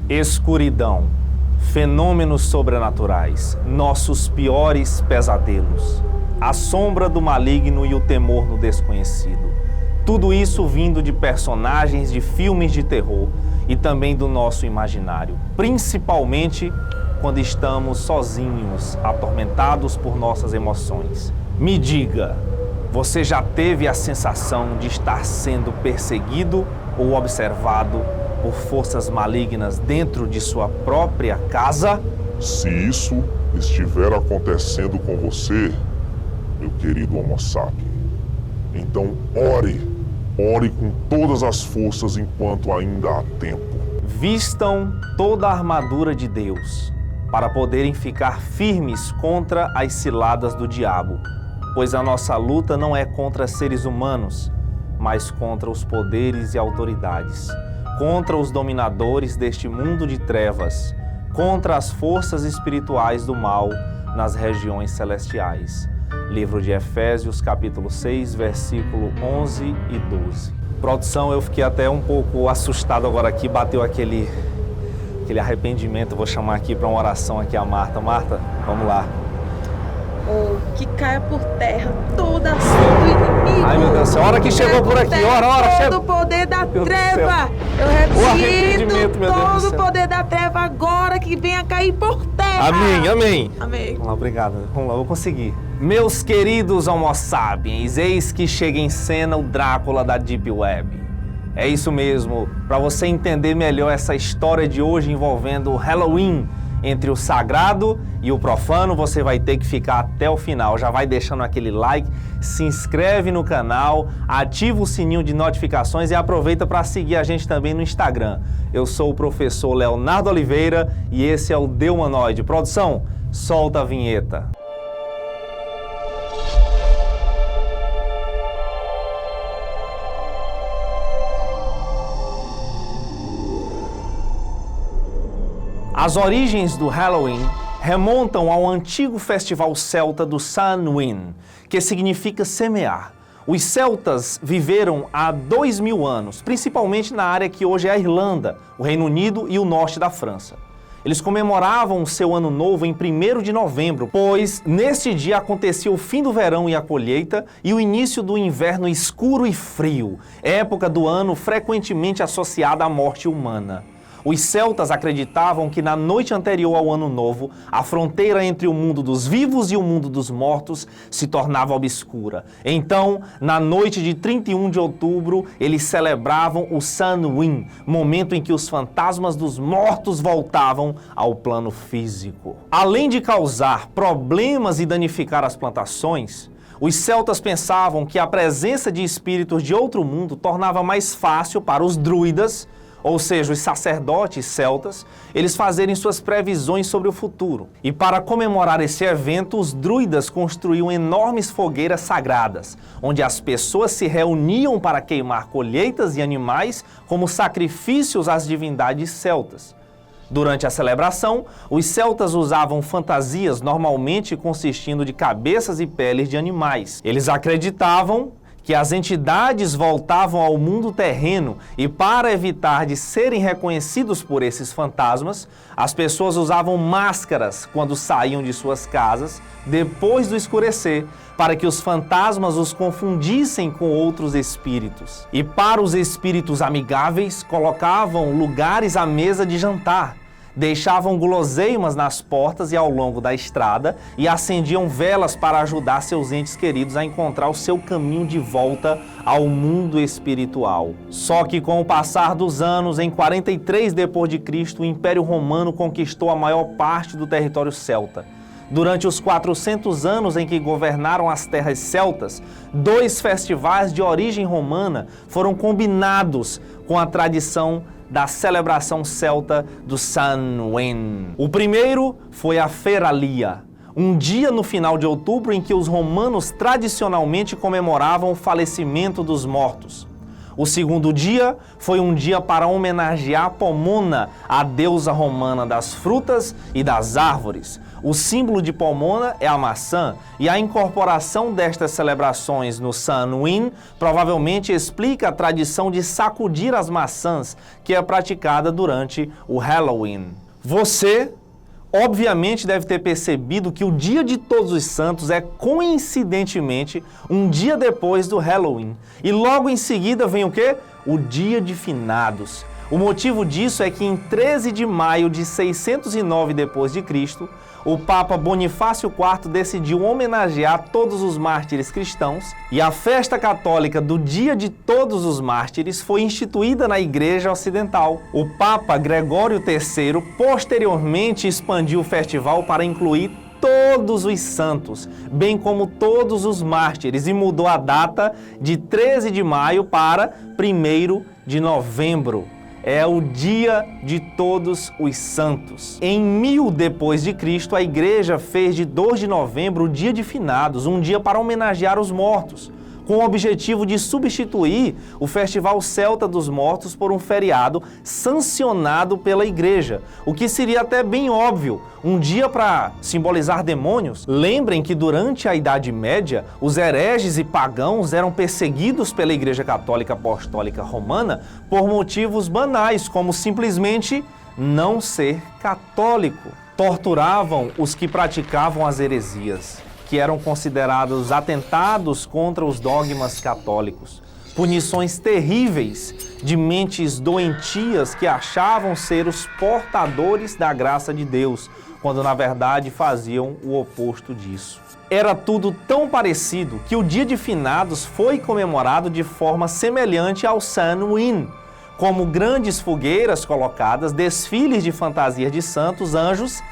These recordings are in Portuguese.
Escuridão, fenômenos sobrenaturais, nossos piores pesadelos, a sombra do maligno e o temor no desconhecido. Tudo isso vindo de personagens de filmes de terror e também do nosso imaginário, principalmente quando estamos sozinhos, atormentados por nossas emoções. Me diga, você já teve a sensação de estar sendo perseguido ou observado por forças malignas dentro de sua própria casa? Se isso estiver acontecendo com você, meu querido Homo sapiens, então ore com todas as forças enquanto ainda há tempo. Vistam toda a armadura de Deus, para poderem ficar firmes contra as ciladas do diabo, pois a nossa luta não é contra seres humanos, mas contra os poderes e autoridades, contra os dominadores deste mundo de trevas, contra as forças espirituais do mal nas regiões celestiais. Livro de Efésios, capítulo 6, versículo 11 e 12. Produção, eu fiquei até um pouco assustado agora aqui, bateu aquele arrependimento. Vou chamar aqui para uma oração aqui a Marta. Marta, vamos lá. Que caia por terra toda a ação do inimigo. Ai, meu Deus do céu, a hora que chegou por aqui, ora, chegou. Todo o poder da treva. Eu repito, todo o poder da treva agora que venha cair por terra. Amém, amém. Amém. Vamos lá, obrigado. Vamos lá, vou conseguir. Meus queridos Homo sapiens, eis que chega em cena o Drácula da Deep Web. É isso mesmo, para você entender melhor essa história de hoje envolvendo o Halloween, entre o sagrado e o profano, você vai ter que ficar até o final. Já vai deixando aquele like, se inscreve no canal, ativa o sininho de notificações e aproveita para seguir a gente também no Instagram. Eu sou o professor Leonardo Oliveira e esse é o The Humanoide. Produção, solta a vinheta. As origens do Halloween remontam ao antigo festival celta do Samhain, que significa semear. Os celtas viveram há 2000 anos, principalmente na área que hoje é a Irlanda, o Reino Unido e o norte da França. Eles comemoravam o seu ano novo em 1º de novembro, pois neste dia acontecia o fim do verão e a colheita e o início do inverno escuro e frio, época do ano frequentemente associada à morte humana. Os celtas acreditavam que na noite anterior ao Ano Novo, a fronteira entre o mundo dos vivos e o mundo dos mortos se tornava obscura. Então, na noite de 31 de outubro, eles celebravam o Samhain, momento em que os fantasmas dos mortos voltavam ao plano físico. Além de causar problemas e danificar as plantações, os celtas pensavam que a presença de espíritos de outro mundo tornava mais fácil para os druidas, ou seja, os sacerdotes celtas, eles fazerem suas previsões sobre o futuro. E para comemorar esse evento, os druidas construíam enormes fogueiras sagradas, onde as pessoas se reuniam para queimar colheitas e animais como sacrifícios às divindades celtas. Durante a celebração, os celtas usavam fantasias normalmente consistindo de cabeças e peles de animais. Eles acreditavam que as entidades voltavam ao mundo terreno e, para evitar de serem reconhecidos por esses fantasmas, as pessoas usavam máscaras quando saíam de suas casas depois do escurecer, para que os fantasmas os confundissem com outros espíritos. E para os espíritos amigáveis, colocavam lugares à mesa de jantar, deixavam guloseimas nas portas e ao longo da estrada e acendiam velas para ajudar seus entes queridos a encontrar o seu caminho de volta ao mundo espiritual. Só que com o passar dos anos, em 43 d.C., o Império Romano conquistou a maior parte do território celta. Durante os 400 anos em que governaram as terras celtas, 2 festivais de origem romana foram combinados com a tradição da celebração celta do Samhain. O primeiro foi a Feralia, um dia no final de outubro em que os romanos tradicionalmente comemoravam o falecimento dos mortos. O segundo dia foi um dia para homenagear Pomona, a deusa romana das frutas e das árvores. O símbolo de Pomona é a maçã, e a incorporação destas celebrações no Samhain provavelmente explica a tradição de sacudir as maçãs que é praticada durante o Halloween. Você, obviamente, deve ter percebido que o Dia de Todos os Santos é, coincidentemente, um dia depois do Halloween. E logo em seguida vem o quê? O Dia de Finados. O motivo disso é que em 13 de maio de 609 d.C., o Papa Bonifácio IV decidiu homenagear todos os mártires cristãos e a festa católica do Dia de Todos os Mártires foi instituída na Igreja Ocidental. O Papa Gregório III posteriormente expandiu o festival para incluir todos os santos, bem como todos os mártires, e mudou a data de 13 de maio para 1º de novembro. É o Dia de Todos os Santos. Em 1000 d.C., a Igreja fez de 2 de novembro o Dia de Finados, um dia para homenagear os mortos, com o objetivo de substituir o Festival Celta dos Mortos por um feriado sancionado pela Igreja, o que seria até bem óbvio, um dia para simbolizar demônios. Lembrem que durante a Idade Média, os hereges e pagãos eram perseguidos pela Igreja Católica Apostólica Romana por motivos banais, como simplesmente não ser católico. Torturavam os que praticavam as heresias, que eram considerados atentados contra os dogmas católicos. Punições terríveis de mentes doentias que achavam ser os portadores da graça de Deus, quando na verdade faziam o oposto disso. Era tudo tão parecido que o Dia de Finados foi comemorado de forma semelhante ao Samhain, como grandes fogueiras colocadas, desfiles de fantasias de santos, anjos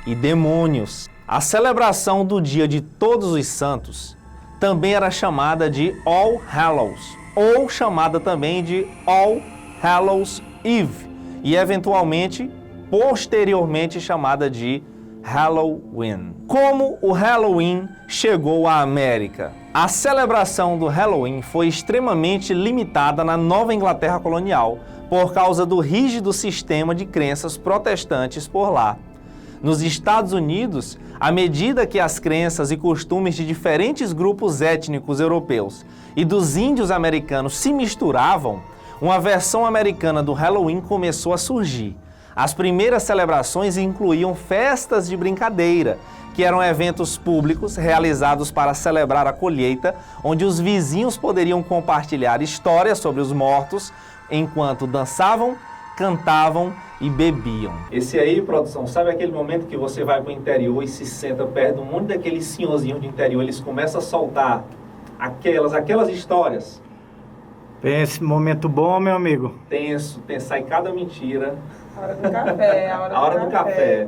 e demônios. A celebração do Dia de Todos os Santos também era chamada de All Hallows, ou chamada também de All Hallows Eve, e eventualmente, posteriormente chamada de Halloween. Como o Halloween chegou à América? A celebração do Halloween foi extremamente limitada na Nova Inglaterra colonial, por causa do rígido sistema de crenças protestantes por lá. Nos Estados Unidos, à medida que as crenças e costumes de diferentes grupos étnicos europeus e dos índios americanos se misturavam, uma versão americana do Halloween começou a surgir. As primeiras celebrações incluíam festas de brincadeira, que eram eventos públicos realizados para celebrar a colheita, onde os vizinhos poderiam compartilhar histórias sobre os mortos enquanto dançavam, cantavam e bebiam. Esse aí, produção, sabe aquele momento que você vai para o interior e se senta perto de um monte daqueles senhorzinhos de interior, eles começam a soltar aquelas histórias? Pense, momento bom, meu amigo. Tenso, sai cada mentira. A hora do café, a hora do café.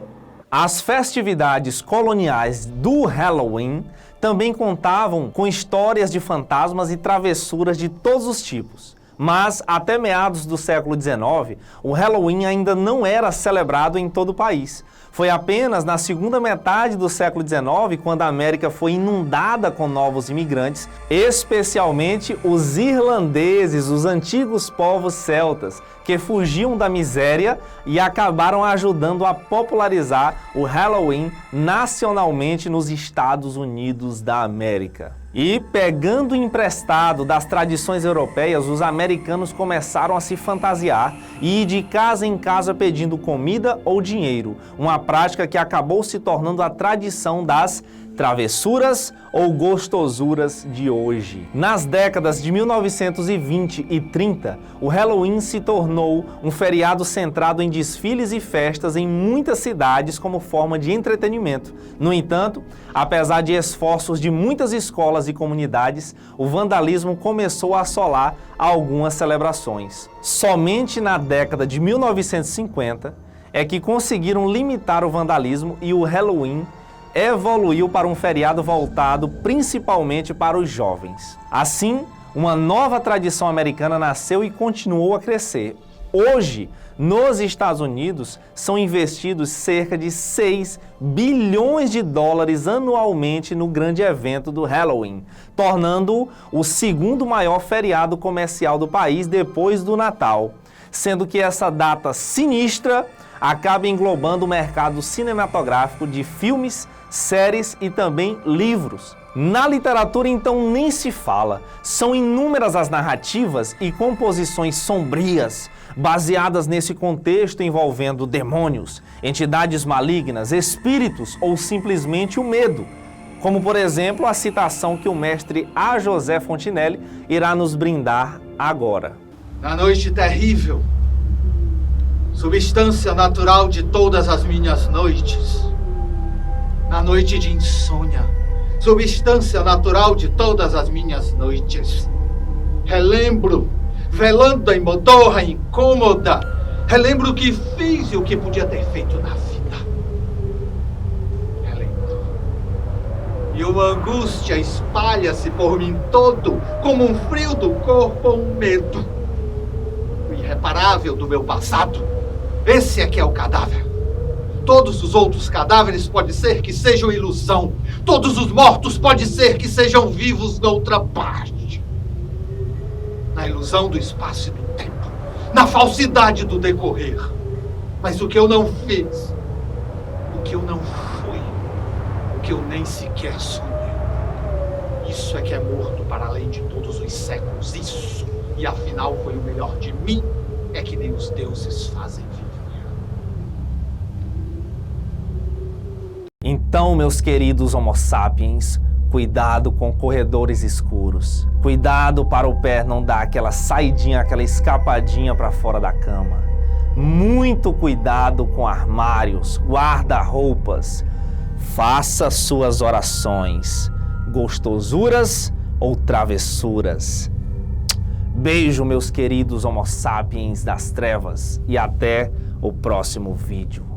As festividades coloniais do Halloween também contavam com histórias de fantasmas e travessuras de todos os tipos. Mas, até meados do século XIX, o Halloween ainda não era celebrado em todo o país. Foi apenas na segunda metade do século XIX, quando a América foi inundada com novos imigrantes, especialmente os irlandeses, os antigos povos celtas, que fugiam da miséria e acabaram ajudando a popularizar o Halloween nacionalmente nos Estados Unidos da América. E, pegando emprestado das tradições europeias, os americanos começaram a se fantasiar e ir de casa em casa pedindo comida ou dinheiro, uma prática que acabou se tornando a tradição das travessuras ou gostosuras de hoje. Nas décadas de 1920 e 30, o Halloween se tornou um feriado centrado em desfiles e festas em muitas cidades como forma de entretenimento. No entanto, apesar de esforços de muitas escolas e comunidades, o vandalismo começou a assolar algumas celebrações. Somente na década de 1950 é que conseguiram limitar o vandalismo e o Halloween evoluiu para um feriado voltado principalmente para os jovens. Assim, uma nova tradição americana nasceu e continuou a crescer. Hoje, nos Estados Unidos, são investidos cerca de 6 bilhões de dólares anualmente no grande evento do Halloween, tornando-o o segundo maior feriado comercial do país depois do Natal, sendo que essa data sinistra acaba englobando o mercado cinematográfico de filmes, séries e também livros. Na literatura, então, nem se fala. São inúmeras as narrativas e composições sombrias, baseadas nesse contexto envolvendo demônios, entidades malignas, espíritos ou simplesmente o medo. Como, por exemplo, a citação que o mestre A. José Fontinelli irá nos brindar agora. Na noite terrível, substância natural de todas as minhas noites, na noite de insônia, substância natural de todas as minhas noites, relembro, velando em modorra incômoda, relembro o que fiz e o que podia ter feito na vida. Relembro. E uma angústia espalha-se por mim todo, como um frio do corpo ou um medo. O irreparável do meu passado, esse é que é o cadáver. Todos os outros cadáveres pode ser que sejam ilusão. Todos os mortos pode ser que sejam vivos noutra parte. Na ilusão do espaço e do tempo. Na falsidade do decorrer. Mas o que eu não fiz, o que eu não fui, o que eu nem sequer sonhei, isso é que é morto para além de todos os séculos. Isso, e afinal foi o melhor de mim, é que nem os deuses fazem viver. Então, meus queridos Homo sapiens, cuidado com corredores escuros. Cuidado para o pé não dar aquela saidinha, aquela escapadinha para fora da cama. Muito cuidado com armários, guarda-roupas. Faça suas orações, gostosuras ou travessuras. Beijo, meus queridos Homo sapiens das trevas, e até o próximo vídeo.